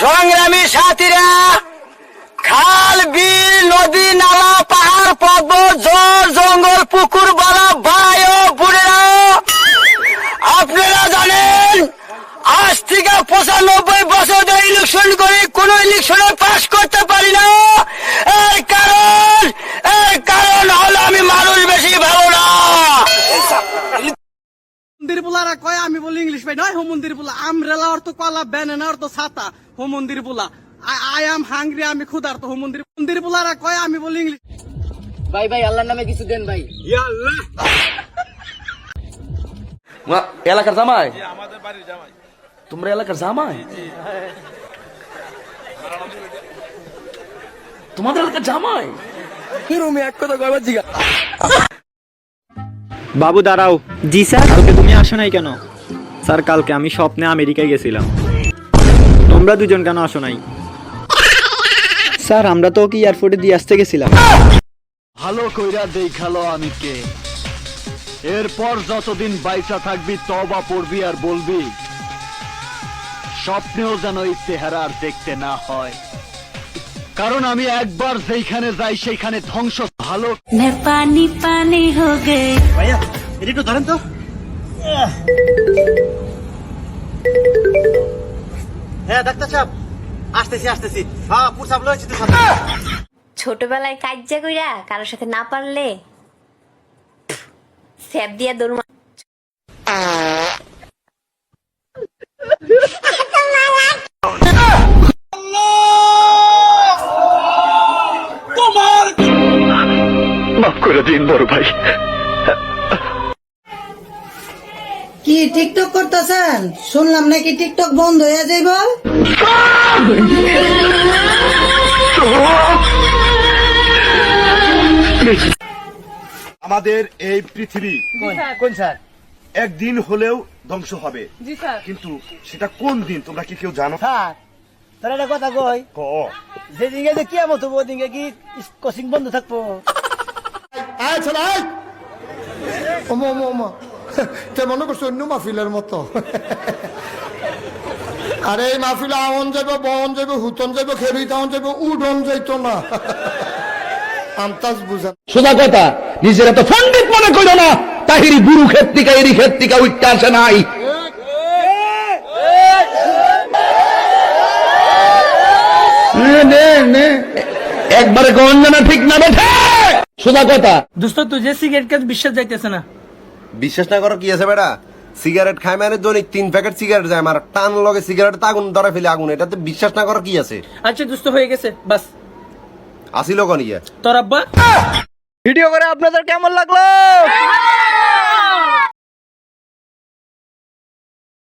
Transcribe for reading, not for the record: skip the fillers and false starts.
সংগ্রামী সাথীরা, খাল বিল নদী নালা পাহাড় পর্বত জল জঙ্গল পুকুর বালা ভাই ও বোনেরা, আপনারা জানেন আজ থেকে 95 বছর ধরে ইলেকশন করে কোন ইলেকশনে পাশ করতে পারি না। এর কারণ হলো আমি মানুষ বেশি ভালো না। মন্দির বুলারা কয় আমি বলি ইংলিশ ভাই নয়। মন্দির বুলা আমরেলা অর্থ কলা, ব্যানানা অর্থ ছাতা। মন্দির বুলা আই এম হাংরি, আমি ক্ষুধার্ত। মন্দির বুলারা কয় আমি বলি ইংলিশ ভাই ভাই আল্লাহর নামে কিছু দেন ভাই। ইয়া আল্লাহ। এলাকার জামাই? আমাদের বাড়ির জামাই। তোমরা এলাকার জামাই? তোমাদের এলাকার জামাই? হিরোমি এক কথা কয়বার জিগা। বাবু দাঁড়াও। জি স্যার। কালকে তুমি আসো নাই কেন? স্যার কালকে আমি স্বপ্নে আমেরিকায় গেছিলাম। তোমরা দুজন কেন আসো নাই? স্যার আমরা তো ওকে এয়ারপোর্টে দিয়ে আসতে গেছিলাম। ভালো কইরা দেখালো আমি কে। এরপর যতদিন বাইচা থাকবি তওবা পড়বি আর বলবি স্বপ্নেও যেন এই চেহারা আর দেখতে না হয়, কারণ আমি একবার যেখানে যাই সেইখানে ধ্বংস। ভালো मैं पानी पानी हो गई। ভাইয়া এটা একটু ধরেন তো। হ্যাঁ ডাক্তার সাহেব, আসতেছি। হ্যাঁ পুরসাব লয়েছি তো সাথে। ছোটবেলায় কাজ্জা কইরা কারোর সাথে না পারলে স্যাপ দিয়া দৌড় মার। মাফ করে দিন বড় ভাই। কি টিকটক করতেছেন? শুনলাম নাকি টিকটক বন্ধ হয়ে যাইব। আমাদের এই পৃথিবী কোন স্যার? একদিন হলেও ধ্বংস হবে, জি স্যার। কিন্তু সেটা কোন দিন তোমরা কি কেউ জানো? স্যার তোর একটা কথা কই, ক যেদিকে যে কিয়ামত হবো ওদিকে কি কোচিং বন্ধ থাকবো? মনে করছো অন্য মাহফিলের মতো? আরে এই মাহফিলে আমন যাইব, বহন যাইব, হুতন যাইব, খেবি তাহন যাইব, উডন যাইতো না। আমতাজ বুঝান। সোজা কথা, নিজের এত পণ্ডিত মনে করো না। তাহিরি গুরু ক্ষেত্রিকা এরি ক্ষেত্রিকা উঠতে আসে নাই। একবারে গঞ্জনা ঠিক না বেঠে। সোজা কথা। দোস্ত তুই যে সিগারেট কাজ বিশ্বাস যাইতেছে না। বিশ্বাস না করো কি আছে বেটা, সিগারেট খাই মানে দৈনিক 3 প্যাকেট সিগারেট যায় আমার, টান লগে সিগারেট আগুন ধরে ফেলে আগুন, এটাতে বিশ্বাস না করো কি আছে? আচ্ছা দোস্ত হয়ে গেছে বাস। আসিল কনিয়া তোর আব্বা ভিডিও করে আপনাদের কেমন লাগলো?